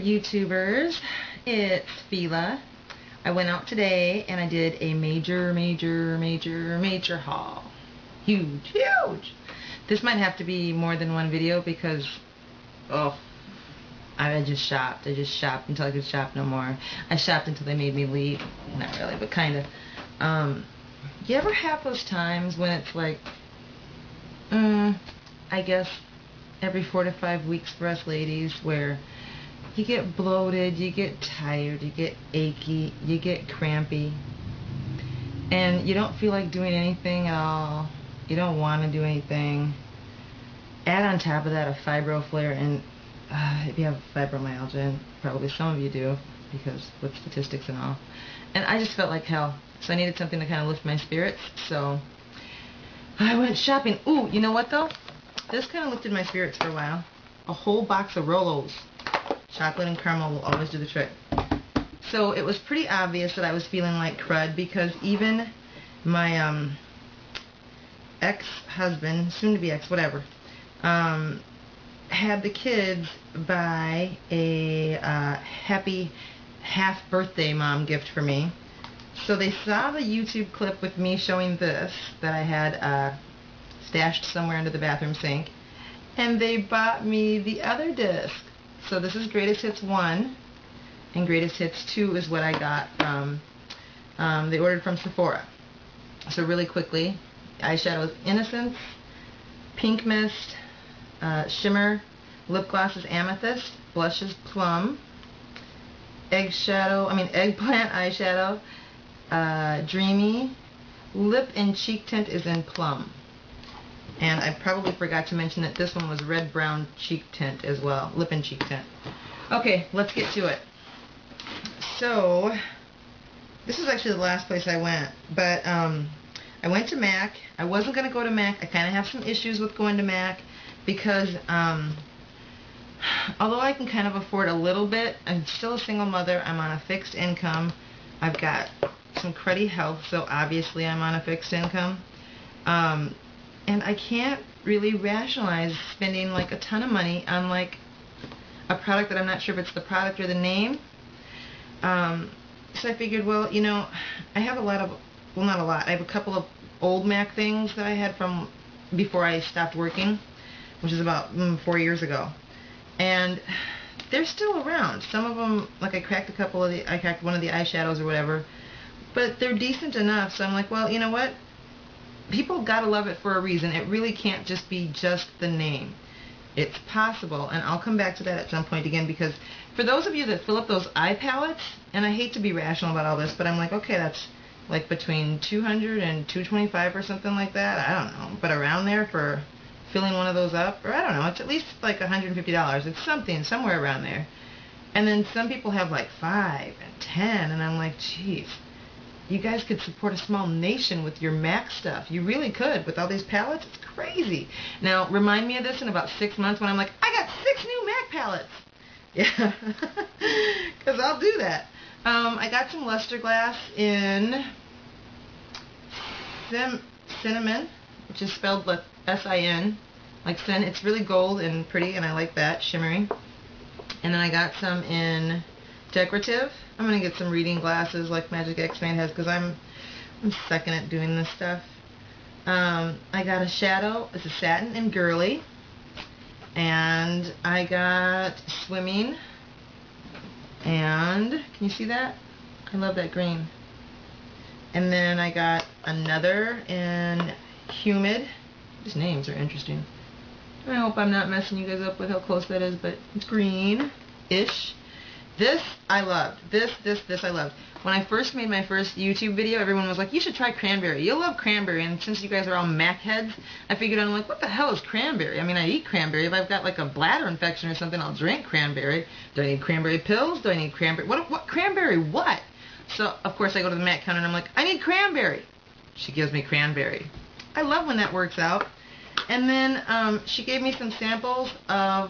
YouTubers? It's Fila. I went out today and I did a major haul. Huge. This might have to be more than one video because, I just shopped. I just shopped until I could shop no more. I shopped until they made me leave. Not really, but kind of. You ever have those times when it's like, I guess every 4 to 5 weeks for us ladies, where you get bloated, you get tired, you get achy, you get crampy, and you don't feel like doing anything at all. You don't want to do anything. Add on top of that a fibro flare, and if you have fibromyalgia, and probably some of you do, because with statistics and all. And I just felt like hell, so I needed something to kind of lift my spirits, so I went shopping. Ooh, you know what though? This kind of lifted my spirits for a while. A whole box of Rolos. Chocolate and caramel will always do the trick. So it was pretty obvious that I was feeling like crud, because even my ex-husband, soon-to-be ex, whatever, had the kids buy a happy half-birthday mom gift for me. So they saw the YouTube clip with me showing this that I had stashed somewhere under the bathroom sink, and they bought me the other disc. So this is Greatest Hits 1, and Greatest Hits 2 is what I got from, they ordered from Sephora. So really quickly, eyeshadows Innocence, Pink Mist, Shimmer, lip gloss is Amethyst, blush is Plum, eggplant eyeshadow, Dreamy, lip and cheek tint is in Plum. And I probably forgot to mention that this one was red brown cheek tint as well, lip and cheek tint. Okay, let's get to it. So this is actually the last place I went, but I went to MAC. I wasn't going to go to MAC. I kind of have some issues with going to MAC because although I can kind of afford a little bit, I'm still a single mother. I'm on a fixed income. I've got some cruddy health, so obviously I'm on a fixed income. And I can't really rationalize spending like a ton of money on like a product that I'm not sure if it's the product or the name. So I figured, well, you know, I have a lot of, well, not a lot, I have a couple of old MAC things that I had from before I stopped working, which is about 4 years ago. And they're still around. Some of them, like I cracked one of the eyeshadows or whatever, but they're decent enough. So I'm like, well, you know what? People gotta love it for a reason. It really can't just be just the name. It's possible, and I'll come back to that at some point again, because for those of you that fill up those eye palettes, and I hate to be rational about all this, but I'm like, okay, that's like between $200 and $225 or something like that. I don't know, but around there for filling one of those up, or I don't know, it's at least like $150. It's something, somewhere around there. And then some people have like 5 and 10, and I'm like, geez, you guys could support a small nation with your MAC stuff. You really could. With all these palettes, it's crazy. Now, remind me of this in about 6 months when I'm like, I got 6 new MAC palettes. Yeah, because I'll do that. I got some luster glass in cinnamon, which is spelled like S-I-N, like sin. It's really gold and pretty, and I like that, shimmery. And then I got some in decorative. I'm going to get some reading glasses like Magic X-Man has, because I'm sucking at doing this stuff. I got a shadow. It's a satin and girly. And I got swimming. And, can you see that? I love that green. And then I got another in humid. These names are interesting. I hope I'm not messing you guys up with how close that is, but it's green-ish. This I loved. This I loved. When I first made my first YouTube video, everyone was like, you should try cranberry. You'll love cranberry. And since you guys are all MAC heads, I figured, I'm like, what the hell is cranberry? I mean, I eat cranberry. If I've got like a bladder infection or something, I'll drink cranberry. Do I need cranberry pills? Do I need cranberry? What cranberry? What? So, of course, I go to the MAC counter and I'm like, I need cranberry. She gives me cranberry. I love when that works out. And then she gave me some samples of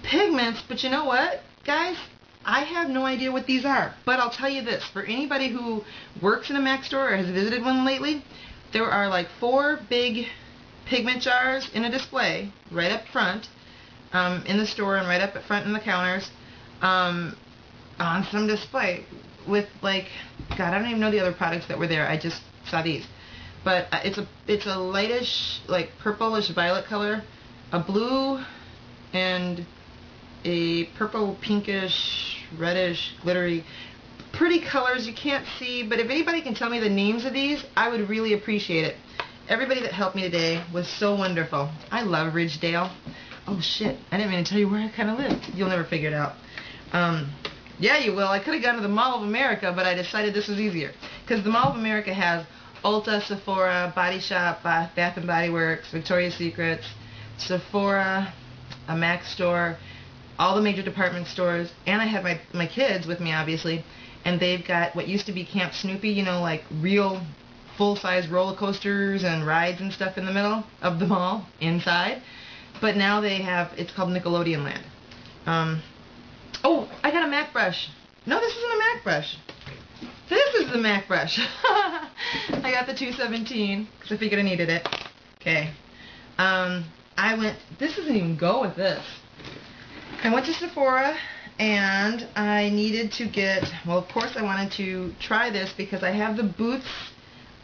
pigments, but you know what, guys? I have no idea what these are, but I'll tell you this, for anybody who works in a MAC store or has visited one lately, there are like 4 big pigment jars in a display right up front, in the store and right up at front in the counters on some display with like, God, I don't even know the other products that were there. I just saw these. But it's a lightish, like purplish violet color, a blue, and a purple, pinkish, reddish, glittery, pretty colors you can't see. But if anybody can tell me the names of these, I would really appreciate it. Everybody that helped me today was so wonderful. I love Ridgedale. Oh shit, I didn't mean to tell you where I kind of live. You'll never figure it out. Yeah, you will. I could have gone to the Mall of America, but I decided this was easier. Because the Mall of America has Ulta, Sephora, Body Shop, Bath & Body Works, Victoria's Secrets, Sephora, a MAC store, all the major department stores, and I had my kids with me, obviously, and they've got what used to be Camp Snoopy, you know, like real full-size roller coasters and rides and stuff in the middle of the mall, inside, but now they have, it's called Nickelodeon Land. Oh, I got a MAC brush. No, this isn't a MAC brush. This is the MAC brush. I got the 217 because I figured I needed it. Okay. This doesn't even go with this. I went to Sephora and I needed to get, well, of course I wanted to try this because I have the Boots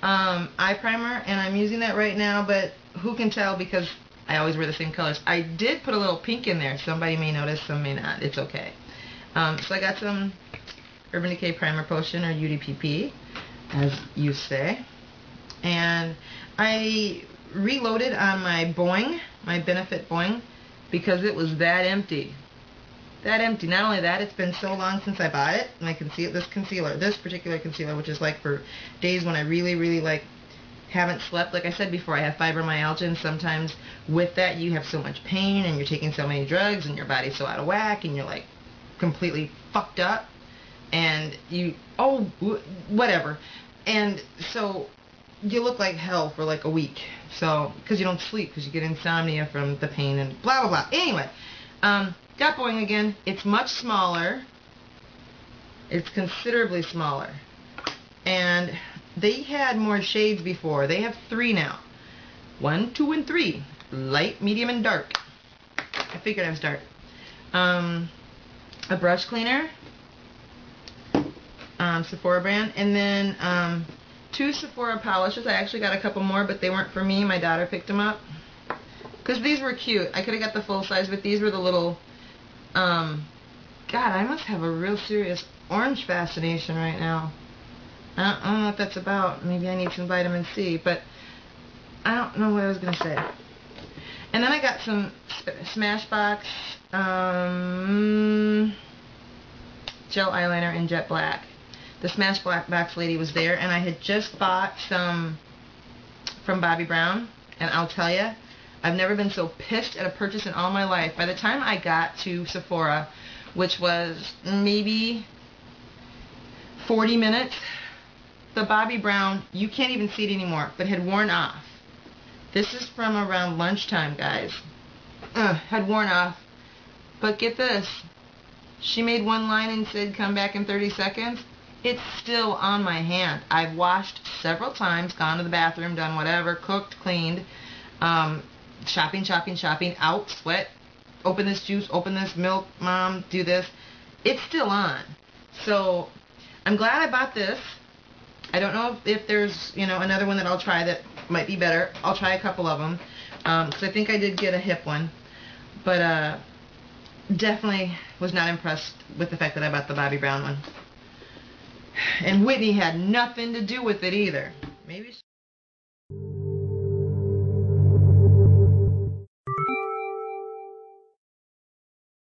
eye primer and I'm using that right now, but who can tell because I always wear the same colors. I did put a little pink in there. Somebody may notice, some may not. It's okay. So I got some Urban Decay Primer Potion, or UDPP, as you say. And I reloaded on my Boing, my Benefit Boing, because it was that empty. That empty. Not only that, it's been so long since I bought it. And this particular concealer, which is like for days when I really, really like haven't slept. Like I said before, I have fibromyalgia, and sometimes with that you have so much pain and you're taking so many drugs and your body's so out of whack and you're like completely fucked up and whatever. And so you look like hell for like a week. So, because you don't sleep, because you get insomnia from the pain and blah, blah, blah. Anyway, got Boing again. It's much smaller. It's considerably smaller. And they had more shades before. They have 3 now. 1, 2, and 3. Light, medium, and dark. I figured I was dark. A brush cleaner. Sephora brand. And then 2 Sephora polishes. I actually got a couple more, but they weren't for me. My daughter picked them up. Because these were cute. I could have got the full size, but these were the little... God, I must have a real serious orange fascination right now. I don't know what that's about. Maybe I need some vitamin C, but I don't know what I was going to say. And then I got some Smashbox gel eyeliner in jet black. The Smashbox lady was there, and I had just bought some from Bobbi Brown, and I'll tell you, I've never been so pissed at a purchase in all my life. By the time I got to Sephora, which was maybe 40 minutes, the Bobbi Brown, you can't even see it anymore, but had worn off. This is from around lunchtime, guys. Had worn off. But get this. She made one line and said, come back in 30 seconds. It's still on my hand. I've washed several times, gone to the bathroom, done whatever, cooked, cleaned, shopping, out, sweat, open this juice, open this milk, mom, do this. It's still on. So I'm glad I bought this. I don't know if there's, another one that I'll try that might be better. I'll try a couple of them, because I think I did get a hip one. But definitely was not impressed with the fact that I bought the Bobbi Brown one. And Whitney had nothing to do with it either. Maybe